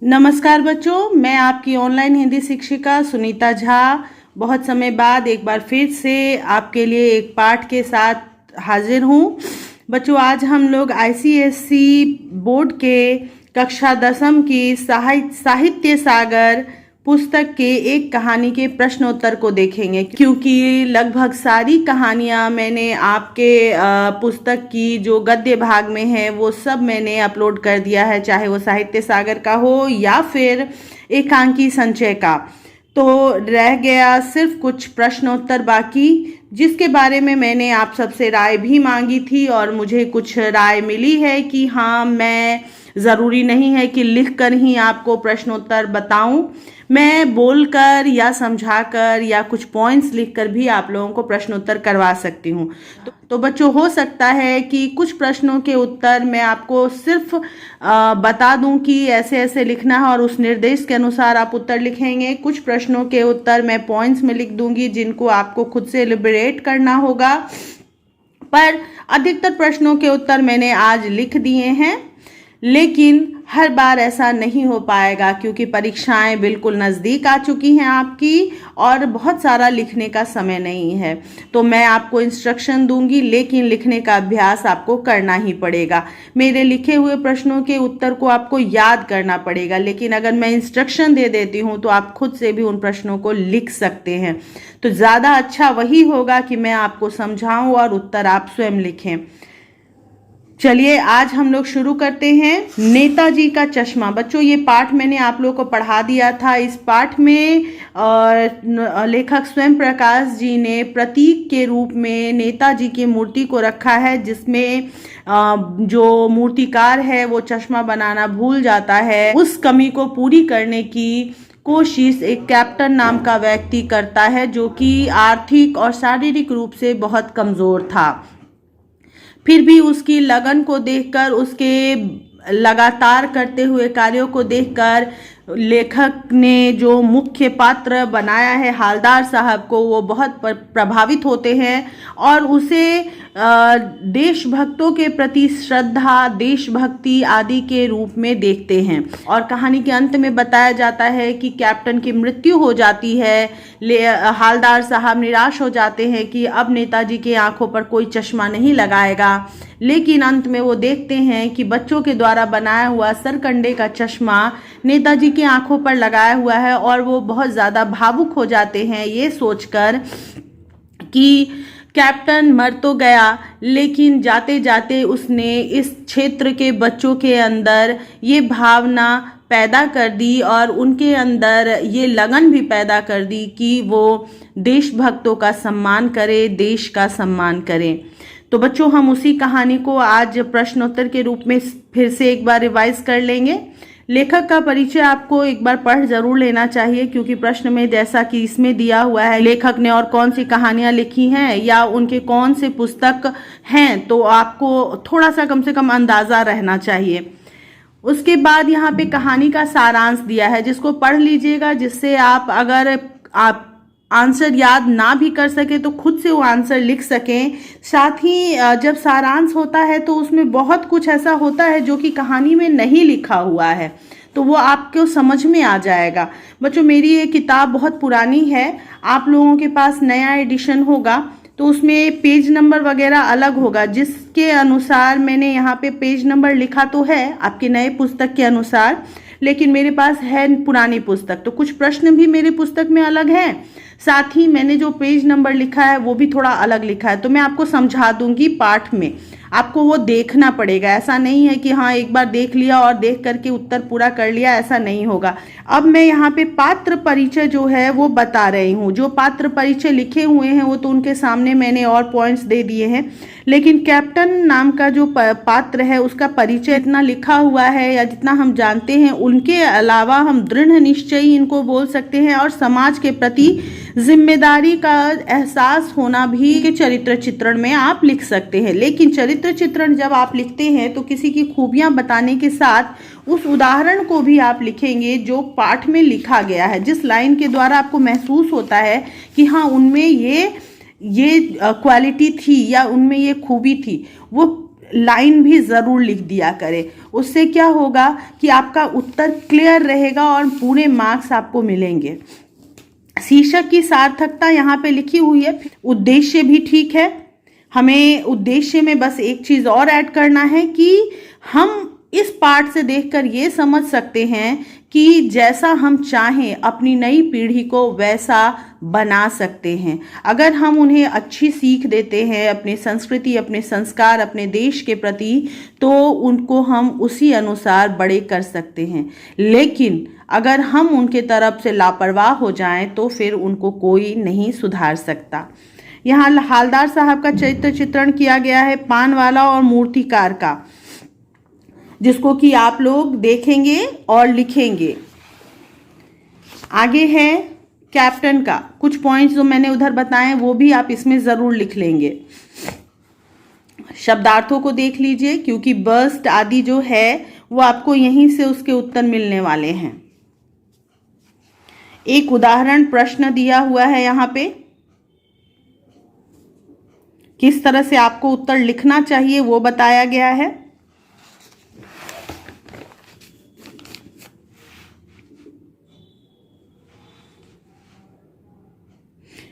नमस्कार बच्चों, मैं आपकी ऑनलाइन हिंदी शिक्षिका सुनीता झा बहुत समय बाद एक बार फिर से आपके लिए एक पाठ के साथ हाजिर हूँ। बच्चों, आज हम लोग आईसीएसई बोर्ड के कक्षा 10वीं की साहित्य सागर पुस्तक के एक कहानी के प्रश्नोत्तर को देखेंगे, क्योंकि लगभग सारी कहानियां मैंने आपके पुस्तक की जो गद्य भाग में है वो सब मैंने अपलोड कर दिया है, चाहे वो साहित्य सागर का हो या फिर एकांकी संचय का। तो रह गया सिर्फ कुछ प्रश्नोत्तर बाकी, जिसके बारे में मैंने आप सबसे राय भी मांगी थी और मुझे कुछ राय मिली है कि हाँ, मैं ज़रूरी नहीं है कि लिखकर ही आपको प्रश्नोत्तर बताऊं, मैं बोलकर या समझाकर या कुछ पॉइंट्स लिखकर भी आप लोगों को प्रश्नोत्तर करवा सकती हूं। तो बच्चों, हो सकता है कि कुछ प्रश्नों के उत्तर मैं आपको सिर्फ बता दूं कि ऐसे ऐसे लिखना है और उस निर्देश के अनुसार आप उत्तर लिखेंगे। कुछ प्रश्नों के उत्तर मैं पॉइंट्स में लिख दूंगी जिनको आपको खुद से एलिबरेट करना होगा, पर अधिकतर प्रश्नों के उत्तर मैंने आज लिख दिए हैं। लेकिन हर बार ऐसा नहीं हो पाएगा क्योंकि परीक्षाएं बिल्कुल नज़दीक आ चुकी हैं आपकी और बहुत सारा लिखने का समय नहीं है। तो मैं आपको इंस्ट्रक्शन दूंगी, लेकिन लिखने का अभ्यास आपको करना ही पड़ेगा। मेरे लिखे हुए प्रश्नों के उत्तर को आपको याद करना पड़ेगा, लेकिन अगर मैं इंस्ट्रक्शन दे देती हूं तो आप खुद से भी उन प्रश्नों को लिख सकते हैं। तो ज़्यादा अच्छा वही होगा कि मैं आपको समझाऊं और उत्तर आप स्वयं लिखें। चलिए, आज हम लोग शुरू करते हैं। नेताजी का चश्मा। बच्चों, ये पाठ मैंने आप लोगों को पढ़ा दिया था। इस पाठ में लेखक स्वयं प्रकाश जी ने प्रतीक के रूप में नेताजी की मूर्ति को रखा है, जिसमें जो मूर्तिकार है वो चश्मा बनाना भूल जाता है। उस कमी को पूरी करने की कोशिश एक कैप्टन नाम का व्यक्ति करता है, जो कि आर्थिक और शारीरिक रूप से बहुत कमजोर था। फिर भी उसकी लगन को देखकर, उसके लगातार करते हुए कार्यों को देखकर लेखक ने जो मुख्य पात्र बनाया है हालदार साहब को, वो बहुत प्रभावित होते हैं और उसे देशभक्तों के प्रति श्रद्धा, देशभक्ति आदि के रूप में देखते हैं। और कहानी के अंत में बताया जाता है कि कैप्टन की मृत्यु हो जाती है। हालदार साहब निराश हो जाते हैं कि अब नेताजी की आंखों पर कोई चश्मा नहीं लगाएगा, लेकिन अंत में वो देखते हैं कि बच्चों के द्वारा बनाया हुआ सरकंडे का चश्मा नेताजी की आंखों पर लगाया हुआ है और वो बहुत ज़्यादा भावुक हो जाते हैं, ये सोचकर कि कैप्टन मर तो गया, लेकिन जाते जाते उसने इस क्षेत्र के बच्चों के अंदर ये भावना पैदा कर दी और उनके अंदर ये लगन भी पैदा कर दी कि वो देशभक्तों का सम्मान करे, देश का सम्मान करें। तो बच्चों, हम उसी कहानी को आज प्रश्नोत्तर के रूप में फिर से एक बार रिवाइज कर लेंगे। लेखक का परिचय आपको एक बार पढ़ जरूर लेना चाहिए, क्योंकि प्रश्न में जैसा कि इसमें दिया हुआ है लेखक ने और कौन सी कहानियां लिखी हैं या उनके कौन से पुस्तक हैं, तो आपको थोड़ा सा कम से कम अंदाजा रहना चाहिए। उसके बाद यहाँ पे कहानी का सारांश दिया है, जिसको पढ़ लीजिएगा, जिससे आप अगर आप आंसर याद ना भी कर सके तो खुद से वो आंसर लिख सकें। साथ ही जब सारांश होता है तो उसमें बहुत कुछ ऐसा होता है जो कि कहानी में नहीं लिखा हुआ है, तो वो आपको समझ में आ जाएगा। बच्चों, मेरी ये किताब बहुत पुरानी है, आप लोगों के पास नया एडिशन होगा तो उसमें पेज नंबर वगैरह अलग होगा, जिसके अनुसार मैंने यहाँ पे पेज नंबर लिखा तो है आपके नए पुस्तक के अनुसार, लेकिन मेरे पास है पुरानी पुस्तक, तो कुछ प्रश्न भी मेरे पुस्तक में अलग हैं। साथ ही मैंने जो पेज नंबर लिखा है वो भी थोड़ा अलग लिखा है, तो मैं आपको समझा दूंगी पाठ में, आपको वो देखना पड़ेगा। ऐसा नहीं है कि हाँ एक बार देख लिया और देख करके उत्तर पूरा कर लिया, ऐसा नहीं होगा। अब मैं यहाँ पे पात्र परिचय जो है वो बता रही हूँ। जो पात्र परिचय लिखे हुए हैं वो तो उनके सामने मैंने और पॉइंट्स दे दिए हैं, लेकिन कैप्टन नाम का जो पात्र है उसका परिचय इतना लिखा हुआ है या जितना हम जानते हैं, उनके अलावा हम दृढ़ निश्चयी इनको बोल सकते हैं और समाज के प्रति जिम्मेदारी का एहसास होना भी के चरित्र चित्रण में आप लिख सकते हैं। लेकिन चरित्र चित्रण जब आप लिखते हैं तो किसी की खूबियां बताने के साथ उस उदाहरण को भी आप लिखेंगे जो पाठ में लिखा गया है, जिस लाइन के द्वारा आपको महसूस होता है कि हाँ उनमें ये क्वालिटी थी या उनमें ये खूबी थी, वो लाइन भी ज़रूर लिख दिया करें। उससे क्या होगा कि आपका उत्तर क्लियर रहेगा और पूरे मार्क्स आपको मिलेंगे। शीर्षक की सार्थकता यहाँ पे लिखी हुई है, उद्देश्य भी ठीक है। हमें उद्देश्य में बस एक चीज़ और ऐड करना है कि हम इस पाठ से देखकर ये समझ सकते हैं कि जैसा हम चाहें अपनी नई पीढ़ी को वैसा बना सकते हैं। अगर हम उन्हें अच्छी सीख देते हैं अपनी संस्कृति, अपने संस्कार, अपने देश के प्रति, तो उनको हम उसी अनुसार बड़े कर सकते हैं। लेकिन अगर हम उनके तरफ से लापरवाह हो जाएं तो फिर उनको कोई नहीं सुधार सकता। यहाँ हालदार साहब का चरित्र चित्रण किया गया है पानवाला और मूर्तिकार का, जिसको कि आप लोग देखेंगे और लिखेंगे। आगे है कैप्टन का, कुछ पॉइंट्स जो मैंने उधर बताए वो भी आप इसमें ज़रूर लिख लेंगे। शब्दार्थों को देख लीजिए, क्योंकि बर्स्ट आदि जो है वो आपको यहीं से उसके उत्तर मिलने वाले हैं। एक उदाहरण प्रश्न दिया हुआ है यहाँ पे, किस तरह से आपको उत्तर लिखना चाहिए वो बताया गया है।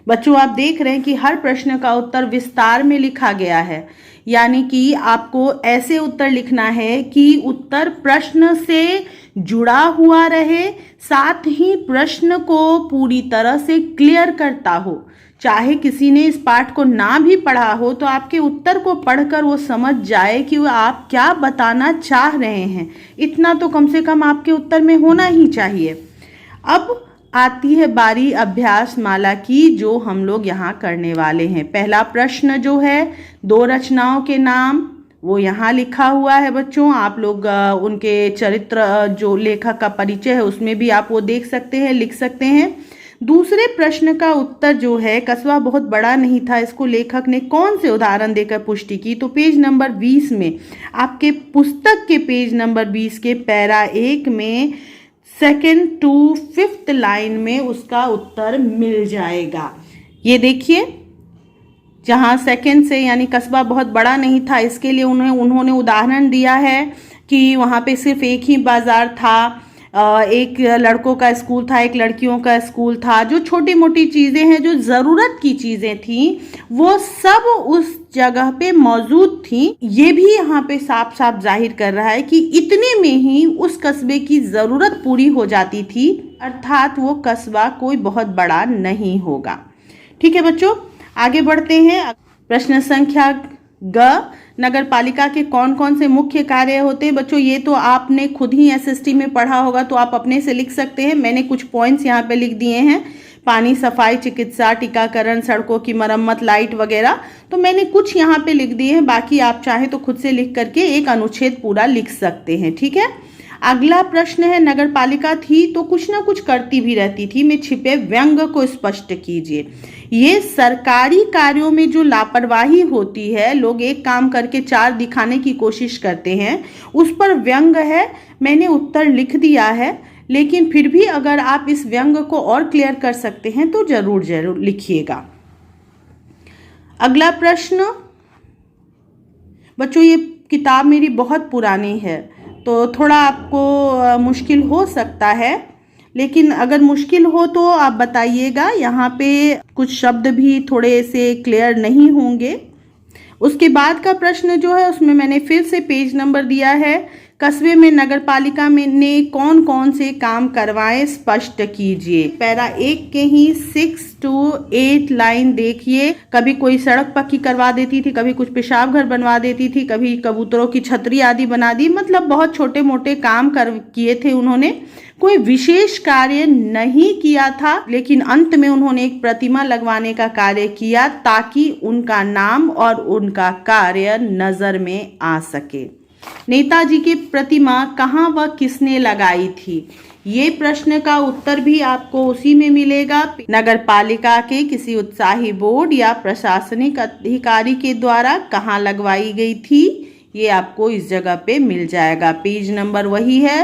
बच्चों आप देख रहे हैं कि हर प्रश्न का उत्तर विस्तार में लिखा गया है, यानी कि आपको ऐसे उत्तर लिखना है कि उत्तर प्रश्न से जुड़ा हुआ रहे, साथ ही प्रश्न को पूरी तरह से क्लियर करता हो। चाहे किसी ने इस पाठ को ना भी पढ़ा हो तो आपके उत्तर को पढ़कर वो समझ जाए कि वो आप क्या बताना चाह रहे हैं। इतना तो कम से कम आपके उत्तर में होना ही चाहिए। अब आती है बारी अभ्यास माला की, जो हम लोग यहाँ करने वाले हैं। पहला प्रश्न जो है, दो रचनाओं के नाम वो यहाँ लिखा हुआ है बच्चों। आप लोग उनके चरित्र, जो लेखक का परिचय है उसमें भी आप वो देख सकते हैं, लिख सकते हैं। दूसरे प्रश्न का उत्तर जो है, कस्बा बहुत बड़ा नहीं था, इसको लेखक ने कौन से उदाहरण देकर पुष्टि की? तो पेज नंबर 20 में, आपके पुस्तक के पेज नंबर 20 के पैरा 1 में 2nd to 5th लाइन में उसका उत्तर मिल जाएगा। ये देखिए, जहाँ 2nd से यानी कस्बा बहुत बड़ा नहीं था, इसके लिए उन्होंने उदाहरण दिया है कि वहाँ पे सिर्फ एक ही बाजार था, एक लड़कों का स्कूल था, एक लड़कियों का स्कूल था। जो छोटी मोटी चीज़ें हैं, जो ज़रूरत की चीज़ें थी, वो सब उस जगह पे मौजूद थी। ये भी यहाँ पे साफ साफ जाहिर कर रहा है कि इतने में ही उस कस्बे की ज़रूरत पूरी हो जाती थी, अर्थात वो कस्बा कोई बहुत बड़ा नहीं होगा। ठीक है बच्चों, आगे बढ़ते हैं। प्रश्न संख्या ग, नगर पालिका के कौन कौन से मुख्य कार्य होते हैं? बच्चों ये तो आपने खुद ही एसएसटी में पढ़ा होगा, तो आप अपने से लिख सकते हैं। मैंने कुछ पॉइंट्स यहाँ पे लिख दिए हैं, पानी, सफाई, चिकित्सा, टीकाकरण, सड़कों की मरम्मत, लाइट वगैरह। तो मैंने कुछ यहाँ पे लिख दिए हैं, बाकी आप चाहे तो खुद से लिख करके एक अनुच्छेद पूरा लिख सकते हैं। ठीक है, अगला प्रश्न है, नगर पालिका थी तो कुछ ना कुछ करती भी रहती थी, में छिपे व्यंग को स्पष्ट कीजिए। ये सरकारी कार्यों में जो लापरवाही होती है, लोग एक काम करके 4 दिखाने की कोशिश करते हैं, उस पर व्यंग है। मैंने उत्तर लिख दिया है, लेकिन फिर भी अगर आप इस व्यंग को और क्लियर कर सकते हैं तो जरूर जरूर लिखिएगा। अगला प्रश्न, बच्चों ये किताब मेरी बहुत पुरानी है तो थोड़ा आपको मुश्किल हो सकता है, लेकिन अगर मुश्किल हो तो आप बताइएगा। यहाँ पे कुछ शब्द भी थोड़े से क्लियर नहीं होंगे। उसके बाद का प्रश्न जो है, उसमें मैंने फिर से पेज नंबर दिया है, कस्बे में नगर पालिका में ने कौन कौन से काम करवाए स्पष्ट कीजिए। पैरा 1 के ही 6 to 8 लाइन देखिए। कभी कोई सड़क पक्की करवा देती थी, कभी कुछ पेशाब घर बनवा देती थी, कभी कबूतरों की छतरी आदि बना दी। मतलब बहुत छोटे मोटे काम किए थे उन्होंने, कोई विशेष कार्य नहीं किया था। लेकिन अंत में उन्होंने एक प्रतिमा लगवाने का कार्य किया ताकि उनका नाम और उनका कार्य नजर में आ सके। नेताजी की प्रतिमा कहाँ व किसने लगाई थी? ये प्रश्न का उत्तर भी आपको उसी में मिलेगा। नगर पालिका के किसी उत्साही बोर्ड या प्रशासनिक अधिकारी के द्वारा कहाँ लगवाई गई थी, ये आपको इस जगह पे मिल जाएगा। पेज नंबर वही है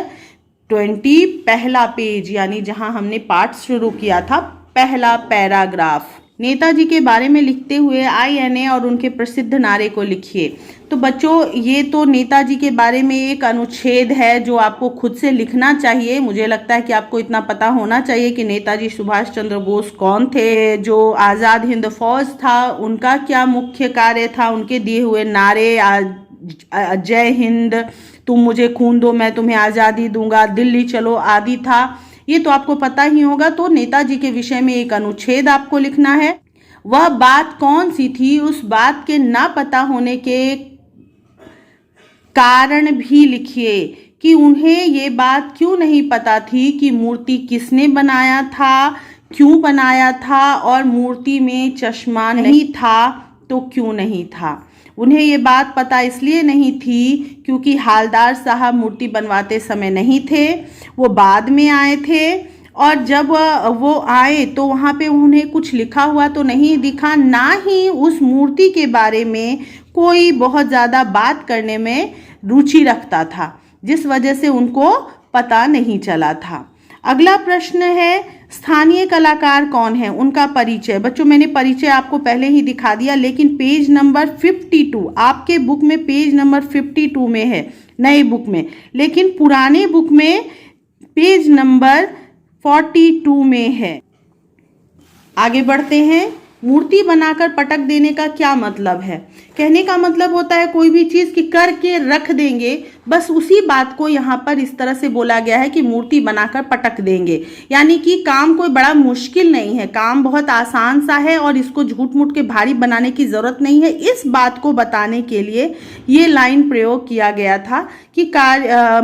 20, पहला पेज, यानी जहां हमने पाठ शुरू किया था, पहला पैराग्राफ। नेताजी के बारे में लिखते हुए INA और उनके प्रसिद्ध नारे को लिखिए। तो बच्चों, ये तो नेताजी के बारे में एक अनुच्छेद है जो आपको खुद से लिखना चाहिए। मुझे लगता है कि आपको इतना पता होना चाहिए कि नेताजी सुभाष चंद्र बोस कौन थे, जो आज़ाद हिंद फौज था उनका क्या मुख्य कार्य था, उनके दिए हुए नारे जय हिंद, तुम मुझे खून दो मैं तुम्हें आज़ादी दूंगा, दिल्ली चलो आदि था। ये तो आपको पता ही होगा। तो नेताजी के विषय में एक अनुच्छेद आपको लिखना है। वह बात कौन सी थी, उस बात के ना पता होने के कारण भी लिखिए कि उन्हें ये बात क्यों नहीं पता थी कि मूर्ति किसने बनाया था, क्यों बनाया था, और मूर्ति में चश्मा नहीं था तो क्यों नहीं था। उन्हें ये बात पता इसलिए नहीं थी क्योंकि हालदार साहब मूर्ति बनवाते समय नहीं थे, वो बाद में आए थे। और जब वो आए तो वहाँ पे उन्हें कुछ लिखा हुआ तो नहीं दिखा, ना ही उस मूर्ति के बारे में कोई बहुत ज़्यादा बात करने में रुचि रखता था, जिस वजह से उनको पता नहीं चला था। अगला प्रश्न है, स्थानीय कलाकार कौन है, उनका परिचय। बच्चों, मैंने परिचय आपको पहले ही दिखा दिया, लेकिन पेज नंबर 52 आपके बुक में पेज नंबर 52 में है, नए बुक में, लेकिन पुराने बुक में पेज नंबर 42 में है। आगे बढ़ते हैं। मूर्ति बनाकर पटक देने का क्या मतलब है? कहने का मतलब होता है कोई भी चीज़ की करके रख देंगे, बस उसी बात को यहाँ पर इस तरह से बोला गया है कि मूर्ति बनाकर पटक देंगे। यानी कि काम कोई बड़ा मुश्किल नहीं है, काम बहुत आसान सा है और इसको झूठ मूठ के भारी बनाने की ज़रूरत नहीं है। इस बात को बताने के लिए ये लाइन प्रयोग किया गया था कि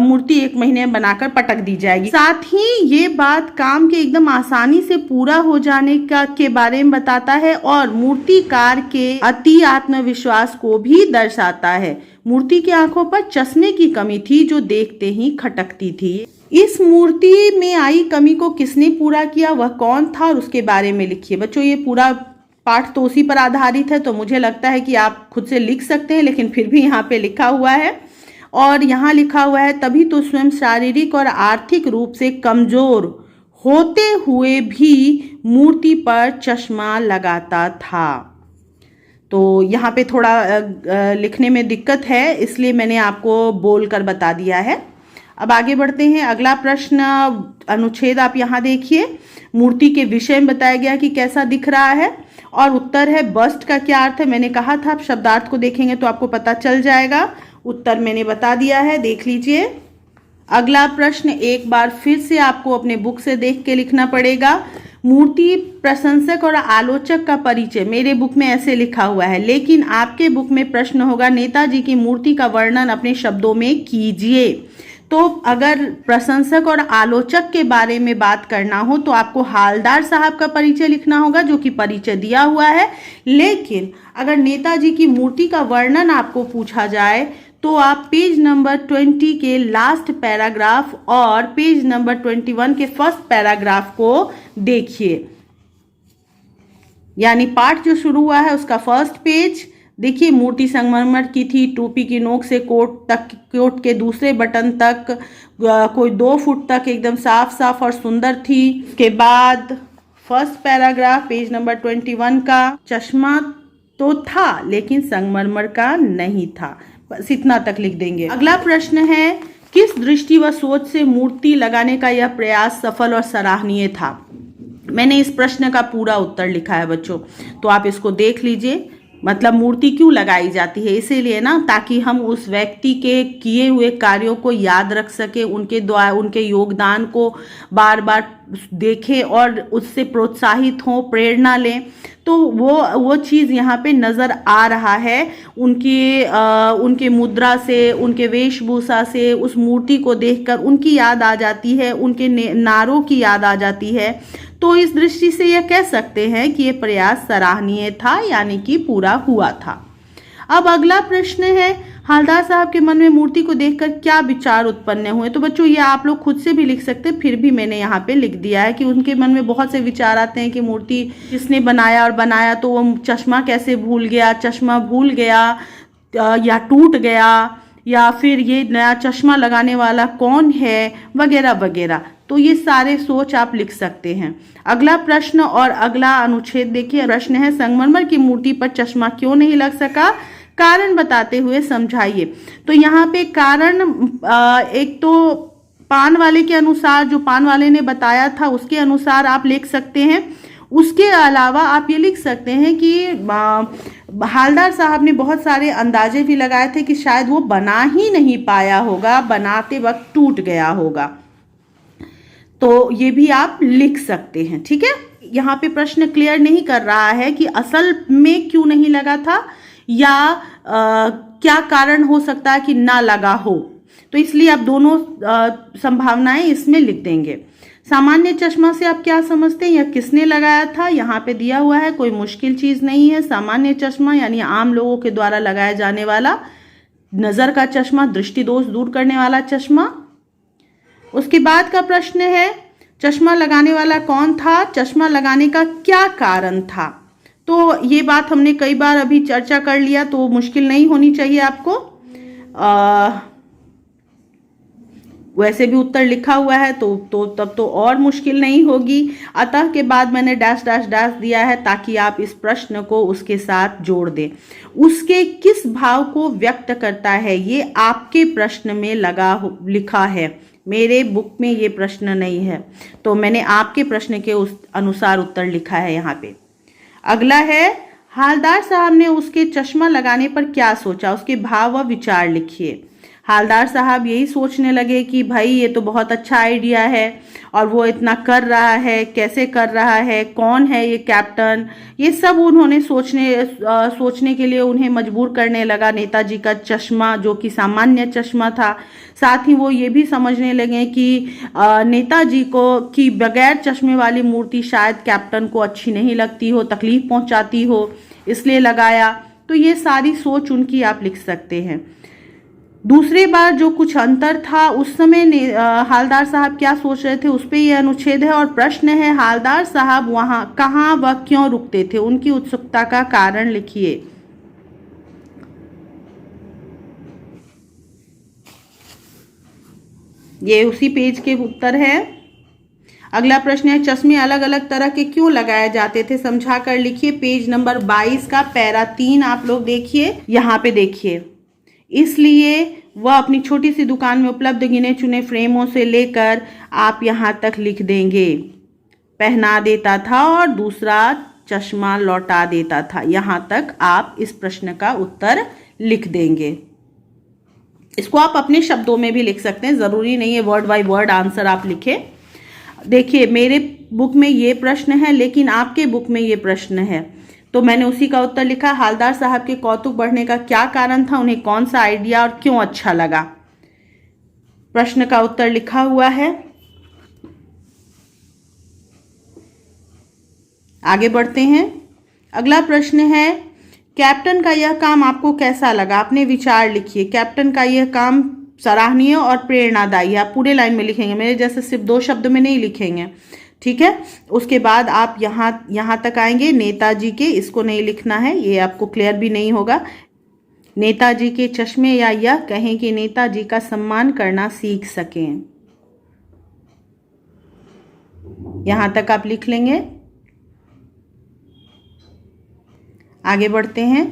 मूर्ति 1 महीने में बनाकर पटक दी जाएगी। साथ ही ये बात काम के एकदम आसानी से पूरा हो जाने के बारे में बताता है और मूर्तिकार के अति आत्मविश्वास को भी दर्शाता है। मूर्ति की आंखों पर चश्मे की कमी थी जो देखते ही खटकती थी। इस मूर्ति में आई कमी को किसने पूरा किया, वह कौन था और उसके बारे में लिखिए। बच्चों, ये पूरा पाठ तो उसी पर आधारित है, तो मुझे लगता है कि आप खुद से लिख सकते हैं, लेकिन फिर भी यहाँ पे लिखा हुआ है। और यहाँ लिखा हुआ है, तभी तो स्वयं शारीरिक और आर्थिक रूप से कमजोर होते हुए भी मूर्ति पर चश्मा लगाता था। तो यहाँ पे थोड़ा लिखने में दिक्कत है, इसलिए मैंने आपको बोलकर बता दिया है। अब आगे बढ़ते हैं। अगला प्रश्न, अनुच्छेद आप यहाँ देखिए। मूर्ति के विषय में बताया गया कि कैसा दिख रहा है, और उत्तर है बस्ट का क्या अर्थ है। मैंने कहा था आप शब्दार्थ को देखेंगे तो आपको पता चल जाएगा। उत्तर मैंने बता दिया है, देख लीजिए। अगला प्रश्न एक बार फिर से आपको अपने बुक से देख के लिखना पड़ेगा। मूर्ति प्रशंसक और आलोचक का परिचय। मेरे बुक में ऐसे लिखा हुआ है, लेकिन आपके बुक में प्रश्न होगा, नेताजी की मूर्ति का वर्णन अपने शब्दों में कीजिए। तो अगर प्रशंसक और आलोचक के बारे में बात करना हो तो आपको हालदार साहब का परिचय लिखना होगा, जो कि परिचय दिया हुआ है। लेकिन अगर नेताजी की मूर्ति का वर्णन आपको पूछा जाए तो आप पेज नंबर 20 के लास्ट पैराग्राफ और पेज नंबर 21 के फर्स्ट पैराग्राफ को देखिए। यानी पाठ जो शुरू हुआ है उसका फर्स्ट पेज देखिए। मूर्ति संगमरमर की थी, टोपी की नोक से कोट के दूसरे बटन तक कोई 2 फुट तक एकदम साफ साफ और सुंदर थी। के बाद फर्स्ट पैराग्राफ पेज नंबर 21 का, चश्मा तो था लेकिन संगमरमर का नहीं था। बस इतना तक लिख देंगे। अगला प्रश्न है, किस दृष्टि व सोच से मूर्ति लगाने का यह प्रयास सफल और सराहनीय था। मैंने इस प्रश्न का पूरा उत्तर लिखा है बच्चों, तो आप इसको देख लीजिए। मतलब मूर्ति क्यों लगाई जाती है, इसीलिए ना, ताकि हम उस व्यक्ति के किए हुए कार्यों को याद रख सके, उनके द्वारा उनके योगदान को बार बार देखें और उससे प्रोत्साहित हों, प्रेरणा लें। तो वो चीज़ यहाँ पे नज़र आ रहा है। उनके मुद्रा से, उनके वेशभूषा से, उस मूर्ति को देखकर उनकी याद आ जाती है, उनके नारों की याद आ जाती है। तो इस दृष्टि से यह कह सकते हैं कि यह प्रयास सराहनीय था, यानी कि पूरा हुआ था। अब अगला प्रश्न है, हालदार साहब के मन में मूर्ति को देखकर क्या विचार उत्पन्न हुए। तो बच्चों, ये आप लोग खुद से भी लिख सकते हैं, फिर भी मैंने यहाँ पे लिख दिया है कि उनके मन में बहुत से विचार आते हैं कि मूर्ति किसने बनाया, और बनाया तो वो चश्मा कैसे भूल गया, चश्मा भूल गया या टूट गया, या फिर ये नया चश्मा लगाने वाला कौन है, वगैरह वगैरह। तो ये सारे सोच आप लिख सकते हैं। अगला प्रश्न और अगला अनुच्छेद देखिए। प्रश्न है, संगमरमर की मूर्ति पर चश्मा क्यों नहीं लग सका, कारण बताते हुए समझाइए। तो यहाँ पे कारण एक तो पान वाले के अनुसार, जो पान वाले ने बताया था उसके अनुसार आप लिख सकते हैं। उसके अलावा आप ये लिख सकते हैं कि हालदार साहब ने बहुत सारे अंदाजे भी लगाए थे कि शायद वो बना ही नहीं पाया होगा, बनाते वक्त टूट गया होगा। तो ये भी आप लिख सकते हैं, ठीक है। यहाँ पे प्रश्न क्लियर नहीं कर रहा है कि असल में क्यों नहीं लगा था या क्या कारण हो सकता है कि ना लगा हो, तो इसलिए आप दोनों संभावनाएं इसमें लिख देंगे। सामान्य चश्मा से आप क्या समझते हैं या किसने लगाया था, यहाँ पे दिया हुआ है, कोई मुश्किल चीज नहीं है। सामान्य चश्मा यानी आम लोगों के द्वारा लगाया जाने वाला नजर का चश्मा, दृष्टि दोष दूर करने वाला चश्मा। उसके बाद का प्रश्न है, चश्मा लगाने वाला कौन था, चश्मा लगाने का क्या कारण था। तो ये बात हमने कई बार अभी चर्चा कर लिया, तो मुश्किल नहीं होनी चाहिए आपको। वैसे भी उत्तर लिखा हुआ है तो तब तो और मुश्किल नहीं होगी। अतः के बाद मैंने डैश डैश डैश दिया है ताकि आप इस प्रश्न को उसके साथ जोड़ दें। उसके किस भाव को व्यक्त करता है, ये आपके प्रश्न में लिखा है, मेरे बुक में ये प्रश्न नहीं है, तो मैंने आपके प्रश्न के उस अनुसार उत्तर लिखा है यहाँ पे। अगला है, हालदार साहब ने उसके चश्मा लगाने पर क्या सोचा, उसके भाव व विचार लिखिए। हालदार साहब यही सोचने लगे कि भाई ये तो बहुत अच्छा आइडिया है और वो इतना कर रहा है, कैसे कर रहा है, कौन है ये कैप्टन, ये सब उन्होंने सोचने के लिए उन्हें मजबूर करने लगा नेताजी का चश्मा, जो कि सामान्य चश्मा था। साथ ही वो ये भी समझने लगे कि नेताजी को कि बगैर चश्मे वाली मूर्ति शायद कैप्टन को अच्छी नहीं लगती हो, तकलीफ पहुंचाती हो, इसलिए लगाया। तो ये सारी सोच उनकी आप लिख सकते हैं। दूसरी बार जो कुछ अंतर था उस समय हालदार साहब क्या सोच रहे थे, उस पे ये अनुच्छेद है। और प्रश्न है, हालदार साहब वहां कहाँ व क्यों रुकते थे, उनकी उत्सुकता का कारण लिखिए। ये उसी पेज के उत्तर है। अगला प्रश्न है, चश्मे अलग अलग तरह के क्यों लगाए जाते थे, समझा कर लिखिए। पेज नंबर 22 का पैरा 3 आप लोग देखिए, यहाँ पे देखिए। इसलिए वह अपनी छोटी सी दुकान में उपलब्ध गिने चुने फ्रेमों से लेकर आप यहाँ तक लिख देंगे, पहना देता था और दूसरा चश्मा लौटा देता था। यहाँ तक आप इस प्रश्न का उत्तर लिख देंगे। इसको आप अपने शब्दों में भी लिख सकते हैं, जरूरी नहीं है वर्ड बाय वर्ड आंसर आप लिखें। देखिए मेरे बुक में ये प्रश्न है, लेकिन आपके बुक में ये प्रश्न है, तो मैंने उसी का उत्तर लिखा। हालदार साहब के कौतुक बढ़ने का क्या कारण था, उन्हें कौन सा आइडिया और क्यों अच्छा लगा, प्रश्न का उत्तर लिखा हुआ है। आगे बढ़ते हैं। अगला प्रश्न है, कैप्टन का यह काम आपको कैसा लगा, अपने विचार लिखिए। कैप्टन का यह काम सराहनीय और प्रेरणादायी, आप पूरे लाइन में लिखेंगे, मेरे जैसे सिर्फ 2 शब्द में नहीं लिखेंगे, ठीक है। उसके बाद आप यहाँ तक आएंगे, नेताजी के, इसको नहीं लिखना है, ये आपको क्लियर भी नहीं होगा। नेताजी के चश्मे, या यह कहें कि नेताजी का सम्मान करना सीख सकें, यहाँ तक आप लिख लेंगे। आगे बढ़ते हैं।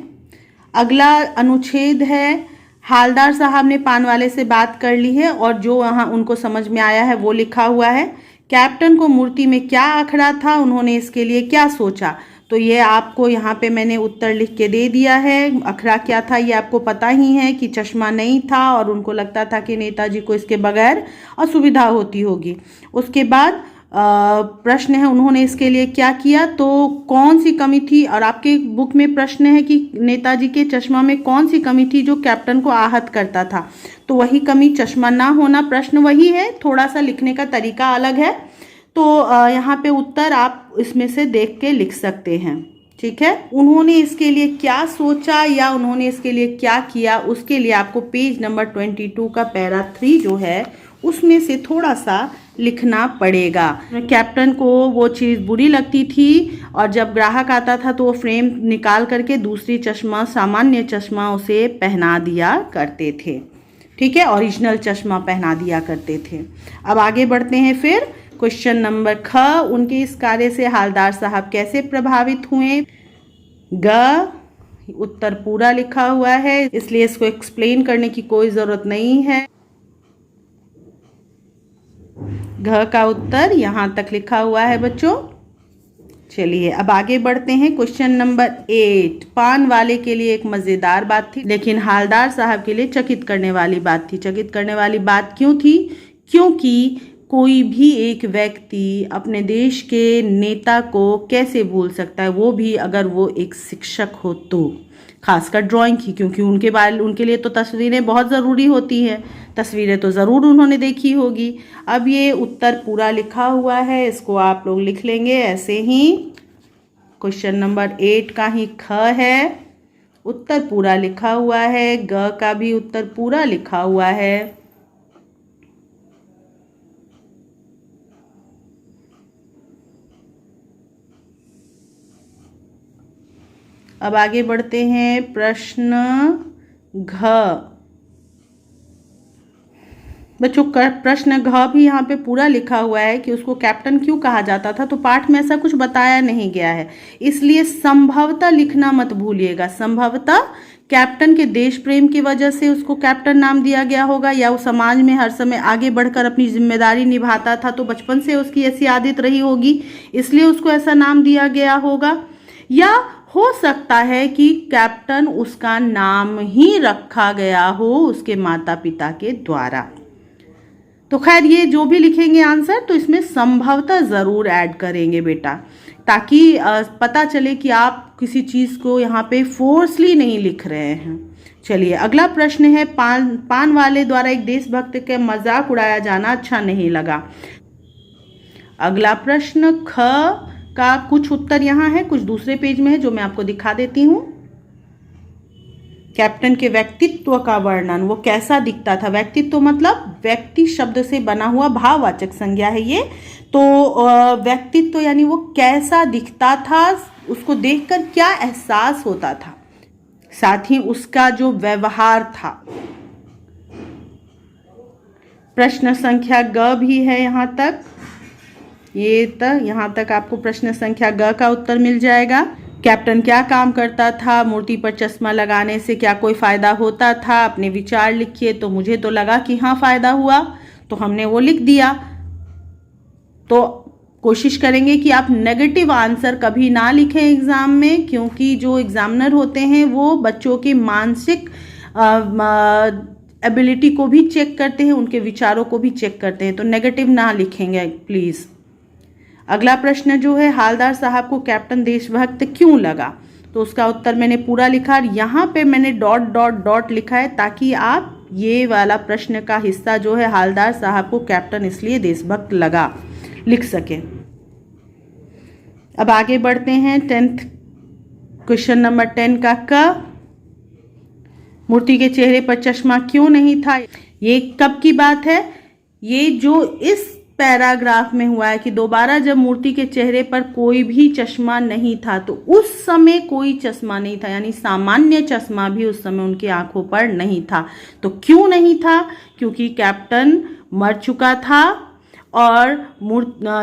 अगला अनुच्छेद है, हालदार साहब ने पान वाले से बात कर ली है और जो वहाँ उनको समझ में आया है वो लिखा हुआ है। कैप्टन को मूर्ति में क्या अखड़ा था, उन्होंने इसके लिए क्या सोचा, तो ये आपको यहाँ पे मैंने उत्तर लिख के दे दिया है। अखड़ा क्या था ये आपको पता ही है कि चश्मा नहीं था और उनको लगता था कि नेताजी को इसके बगैर असुविधा होती होगी। उसके बाद प्रश्न है, उन्होंने इसके लिए क्या किया, तो कौन सी कमी थी, और आपके बुक में प्रश्न है कि नेताजी के चश्मा में कौन सी कमी थी जो कैप्टन को आहत करता था, तो वही कमी चश्मा ना होना, प्रश्न वही है, थोड़ा सा लिखने का तरीका अलग है। तो यहाँ पे उत्तर आप इसमें से देख के लिख सकते हैं, ठीक है। उन्होंने इसके लिए क्या सोचा या उन्होंने इसके लिए क्या किया, उसके लिए आपको पेज नंबर 22 का पैरा 3 जो है उसमें से थोड़ा सा लिखना पड़ेगा। कैप्टन को वो चीज़ बुरी लगती थी और जब ग्राहक आता था तो वो फ्रेम निकाल करके दूसरी चश्मा, सामान्य चश्मा उसे पहना दिया करते थे। ठीक है, ओरिजिनल चश्मा पहना दिया करते थे। अब आगे बढ़ते हैं फिर क्वेश्चन नंबर ख, उनके इस कार्य से हालदार साहब कैसे प्रभावित हुए। ग, उत्तर पूरा लिखा हुआ है इसलिए इसको एक्सप्लेन करने की कोई जरूरत नहीं है। घ का उत्तर यहां तक लिखा हुआ है बच्चों। चलिए अब आगे बढ़ते हैं क्वेश्चन नंबर 8। पान वाले के लिए एक मजेदार बात थी लेकिन हालदार साहब के लिए चकित करने वाली बात थी। चकित करने वाली बात क्यों थी? क्योंकि कोई भी एक व्यक्ति अपने देश के नेता को कैसे भूल सकता है, वो भी अगर वो एक शिक्षक हो तो। खासकर ड्राइंग की, क्योंकि उनके लिए तो तस्वीरें बहुत ज़रूरी होती हैं। तस्वीरें तो ज़रूर उन्होंने देखी होगी। अब ये उत्तर पूरा लिखा हुआ है, इसको आप लोग लिख लेंगे ऐसे ही। क्वेश्चन नंबर 8 का ही ख है, उत्तर पूरा लिखा हुआ है। ग का भी उत्तर पूरा लिखा हुआ है। अब आगे बढ़ते हैं प्रश्न घ। बच्चों प्रश्न घ भी यहाँ पे पूरा लिखा हुआ है कि उसको कैप्टन क्यों कहा जाता था, तो पाठ में ऐसा कुछ बताया नहीं गया है, इसलिए संभवतः लिखना मत भूलिएगा। संभवतः कैप्टन के देश प्रेम की वजह से उसको कैप्टन नाम दिया गया होगा, या वो समाज में हर समय आगे बढ़कर अपनी जिम्मेदारी निभाता था तो बचपन से उसकी ऐसी आदत रही होगी इसलिए उसको ऐसा नाम दिया गया होगा। या हो सकता है कि कैप्टन उसका नाम ही रखा गया हो उसके माता पिता के द्वारा। तो खैर ये जो भी लिखेंगे आंसर तो इसमें संभवतः ज़रूर ऐड करेंगे बेटा, ताकि पता चले कि आप किसी चीज़ को यहाँ पे फोर्सली नहीं लिख रहे हैं। चलिए अगला प्रश्न है, पान वाले द्वारा एक देशभक्त के मजाक उड़ाया जाना अच्छा नहीं लगा। अगला प्रश्न ख का कुछ उत्तर यहाँ है, कुछ दूसरे पेज में है जो मैं आपको दिखा देती हूँ। कैप्टन के व्यक्तित्व का वर्णन, वो कैसा दिखता था। व्यक्तित्व मतलब व्यक्ति शब्द से बना हुआ भाववाचक संज्ञा है ये, तो व्यक्तित्व यानी वो कैसा दिखता था, उसको देखकर क्या एहसास होता था, साथ ही उसका जो व्यवहार था। प्रश्न संख्या ग भी है यहाँ तक, यहाँ तक आपको प्रश्न संख्या ग का उत्तर मिल जाएगा। कैप्टन क्या काम करता था, मूर्ति पर चश्मा लगाने से क्या कोई फायदा होता था, अपने विचार लिखिए। तो मुझे तो लगा कि हाँ फायदा हुआ तो हमने वो लिख दिया। तो कोशिश करेंगे कि आप नेगेटिव आंसर कभी ना लिखें एग्जाम में, क्योंकि जो एग्जामिनर होते हैं वो बच्चों की मानसिक एबिलिटी को भी चेक करते हैं, उनके विचारों को भी चेक करते हैं। तो नेगेटिव ना लिखेंगे प्लीज। अगला प्रश्न जो है, हालदार साहब को कैप्टन देशभक्त क्यों लगा, तो उसका उत्तर मैंने पूरा लिखा। यहाँ पे मैंने डॉट डॉट डॉट लिखा है ताकि आप ये वाला प्रश्न का हिस्सा जो है हालदार साहब को कैप्टन इसलिए देशभक्त लगा लिख सके। अब आगे बढ़ते हैं 10th क्वेश्चन नंबर 10 का क। मूर्ति के चेहरे पर चश्मा क्यों नहीं था। ये कब की बात है, ये जो इस पैराग्राफ में हुआ है कि दोबारा जब मूर्ति के चेहरे पर कोई भी चश्मा नहीं था, तो उस समय कोई चश्मा नहीं था, यानी सामान्य चश्मा भी उस समय उनकी आंखों पर नहीं था। तो क्यों नहीं था, क्योंकि कैप्टन मर चुका था और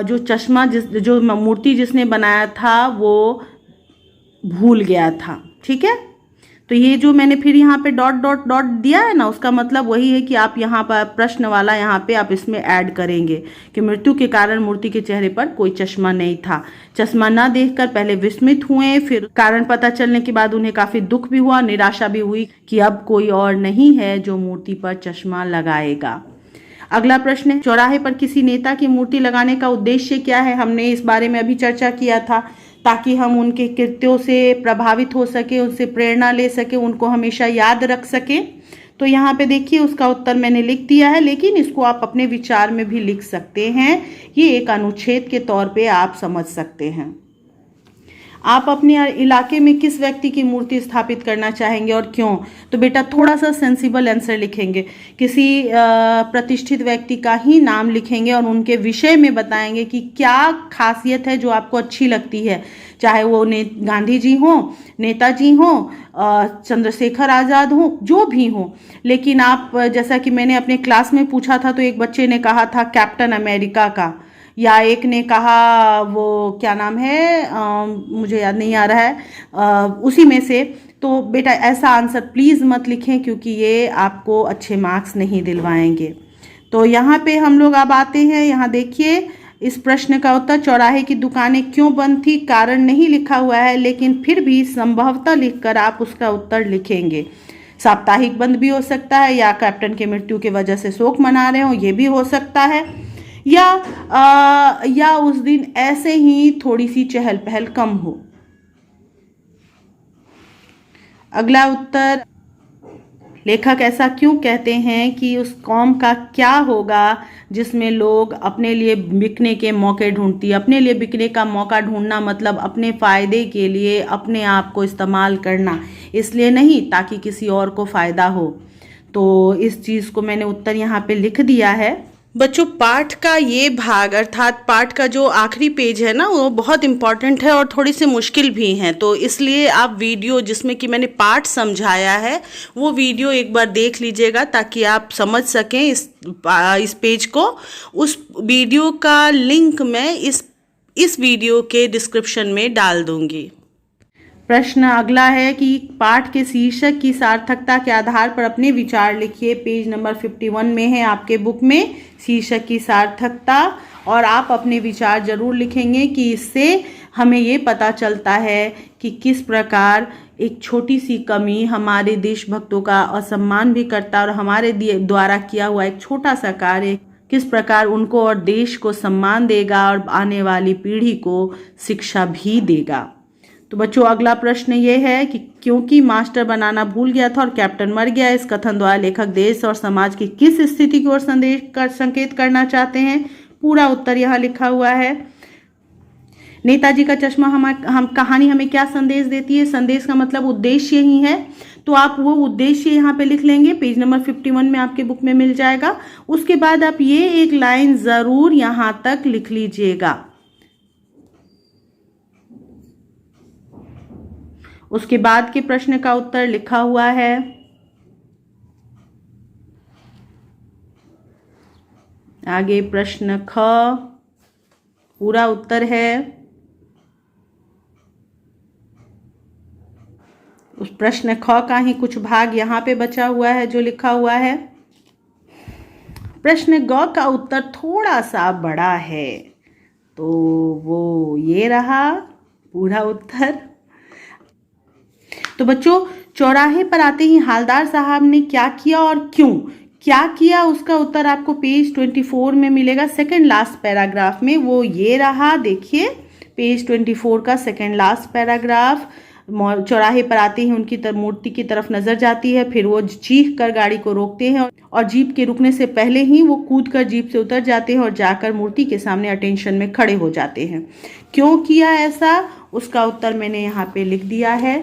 जो चश्मा जो मूर्ति जिसने बनाया था वो भूल गया था। ठीक है, तो ये जो मैंने फिर यहाँ पे डॉट डॉट डॉट दिया है ना, उसका मतलब वही है कि आप यहाँ पर प्रश्न वाला यहाँ पे आप इसमें ऐड करेंगे कि मृत्यु के कारण मूर्ति के चेहरे पर कोई चश्मा नहीं था। चश्मा न देखकर पहले विस्मित हुए, फिर कारण पता चलने के बाद उन्हें काफी दुख भी हुआ, निराशा भी हुई कि अब कोई और नहीं है जो मूर्ति पर चश्मा लगाएगा। अगला प्रश्न है, चौराहे पर किसी नेता की मूर्ति लगाने का उद्देश्य क्या है। हमने इस बारे में अभी चर्चा किया था, ताकि हम उनके कृत्यों से प्रभावित हो सके, उनसे प्रेरणा ले सके, उनको हमेशा याद रख सके। तो यहाँ पे देखिए उसका उत्तर मैंने लिख दिया है, लेकिन इसको आप अपने विचार में भी लिख सकते हैं। ये एक अनुच्छेद के तौर पे आप समझ सकते हैं। आप अपने इलाके में किस व्यक्ति की मूर्ति स्थापित करना चाहेंगे और क्यों? तो बेटा थोड़ा सा सेंसिबल आंसर लिखेंगे, किसी प्रतिष्ठित व्यक्ति का ही नाम लिखेंगे और उनके विषय में बताएंगे कि क्या खासियत है जो आपको अच्छी लगती है, चाहे वो गांधी जी हों, नेताजी हों, चंद्रशेखर आज़ाद हों, जो भी हों। लेकिन आप, जैसा कि मैंने अपने क्लास में पूछा था तो एक बच्चे ने कहा था कैप्टन अमेरिका का, या एक ने कहा वो क्या नाम है, मुझे याद नहीं आ रहा है, उसी में से। तो बेटा ऐसा आंसर प्लीज़ मत लिखें क्योंकि ये आपको अच्छे मार्क्स नहीं दिलवाएंगे। तो यहाँ पे हम लोग अब आते हैं, यहाँ देखिए इस प्रश्न का उत्तर, चौराहे की दुकानें क्यों बंद थी, कारण नहीं लिखा हुआ है लेकिन फिर भी संभवतः लिखकर आप उसका उत्तर लिखेंगे। साप्ताहिक बंद भी हो सकता है, या कैप्टन की मृत्यु की वजह से शोक मना रहे हो, ये भी हो सकता है, या उस दिन ऐसे ही थोड़ी सी चहल पहल कम हो। अगला उत्तर, लेखक ऐसा क्यों कहते हैं कि उस कौम का क्या होगा जिसमें लोग अपने लिए बिकने के मौके ढूंढती है। अपने लिए बिकने का मौका ढूंढना मतलब अपने फ़ायदे के लिए अपने आप को इस्तेमाल करना, इसलिए नहीं ताकि किसी और को फ़ायदा हो। तो इस चीज़ को मैंने उत्तर यहाँ पे लिख दिया है। बच्चों पाठ का ये भाग अर्थात पाठ का जो आखिरी पेज है ना, वो बहुत इम्पॉर्टेंट है और थोड़ी सी मुश्किल भी है, तो इसलिए आप वीडियो जिसमें कि मैंने पाठ समझाया है वो वीडियो एक बार देख लीजिएगा ताकि आप समझ सकें इस पेज को। उस वीडियो का लिंक मैं इस वीडियो के डिस्क्रिप्शन में डाल दूंगी। प्रश्न अगला है कि पाठ के शीर्षक की सार्थकता के आधार पर अपने विचार लिखिए। पेज नंबर 51 में है आपके बुक में शीर्षक की सार्थकता, और आप अपने विचार जरूर लिखेंगे कि इससे हमें ये पता चलता है कि किस प्रकार एक छोटी सी कमी हमारे देशभक्तों का असम्मान भी करता है और हमारे द्वारा किया हुआ एक छोटा सा कार्य किस प्रकार उनको और देश को सम्मान देगा और आने वाली पीढ़ी को शिक्षा भी देगा। तो बच्चों अगला प्रश्न ये है कि क्योंकि मास्टर बनाना भूल गया था और कैप्टन मर गया, इस कथन द्वारा लेखक देश और समाज की किस स्थिति की ओर संकेत करना चाहते हैं। पूरा उत्तर यहाँ लिखा हुआ है। नेताजी का चश्मा हम कहानी हमें क्या संदेश देती है? संदेश का मतलब उद्देश्य ही है, तो आप वो उद्देश्य यहाँ पे लिख लेंगे। पेज नंबर 51 में आपके बुक में मिल जाएगा। उसके बाद आप ये एक लाइन जरूर यहाँ तक लिख लीजिएगा। उसके बाद के प्रश्न का उत्तर लिखा हुआ है। आगे प्रश्न ख, पूरा उत्तर है। उस प्रश्न ख का ही कुछ भाग यहाँ पे बचा हुआ है जो लिखा हुआ है। प्रश्न ग का उत्तर थोड़ा सा बड़ा है, तो वो ये रहा पूरा उत्तर। तो बच्चों चौराहे पर आते ही हालदार साहब ने क्या किया और क्यों क्या किया, उसका उत्तर आपको पेज 24 में मिलेगा, सेकंड लास्ट पैराग्राफ में। वो ये रहा, देखिए पेज 24 का सेकंड लास्ट पैराग्राफ। चौराहे पर आते ही उनकी मूर्ति की तरफ नजर जाती है, फिर वो चीख कर गाड़ी को रोकते हैं और जीप के रुकने से पहले ही वो कूद कर जीप से उतर जाते हैं और जाकर मूर्ति के सामने अटेंशन में खड़े हो जाते हैं। क्यों किया ऐसा, उसका उत्तर मैंने यहाँ पे लिख दिया है।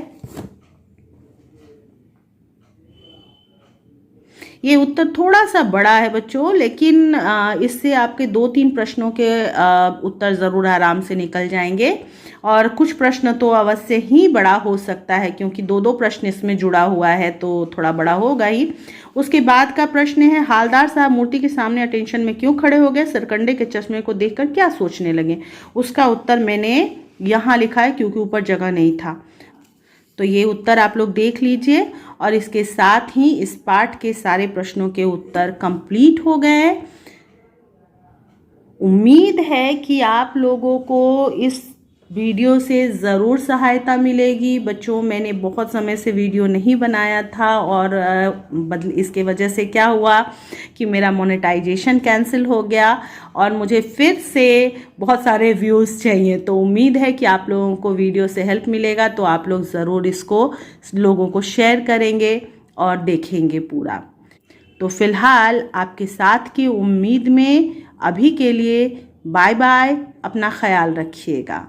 ये उत्तर थोड़ा सा बड़ा है बच्चों, लेकिन इससे आपके 2-3 प्रश्नों के उत्तर ज़रूर आराम से निकल जाएंगे, और कुछ प्रश्न तो अवश्य ही बड़ा हो सकता है क्योंकि 2-2 प्रश्न इसमें जुड़ा हुआ है तो थोड़ा बड़ा होगा ही। उसके बाद का प्रश्न है, हालदार साहब मूर्ति के सामने अटेंशन में क्यों खड़े हो गए, सरकंडे के चश्मे को देखकर क्या सोचने लगे। उसका उत्तर मैंने यहाँ लिखा है क्योंकि ऊपर जगह नहीं था। तो ये उत्तर आप लोग देख लीजिए, और इसके साथ ही इस पाठ के सारे प्रश्नों के उत्तर कंप्लीट हो गए। उम्मीद है कि आप लोगों को इस वीडियो से ज़रूर सहायता मिलेगी। बच्चों मैंने बहुत समय से वीडियो नहीं बनाया था और इसके वजह से क्या हुआ कि मेरा मोनेटाइजेशन कैंसिल हो गया और मुझे फिर से बहुत सारे व्यूज़ चाहिए। तो उम्मीद है कि आप लोगों को वीडियो से हेल्प मिलेगा, तो आप लोग ज़रूर इसको लोगों को शेयर करेंगे और देखेंगे पूरा। तो फिलहाल आपके साथ की उम्मीद में अभी के लिए बाय बाय, अपना ख्याल रखिएगा।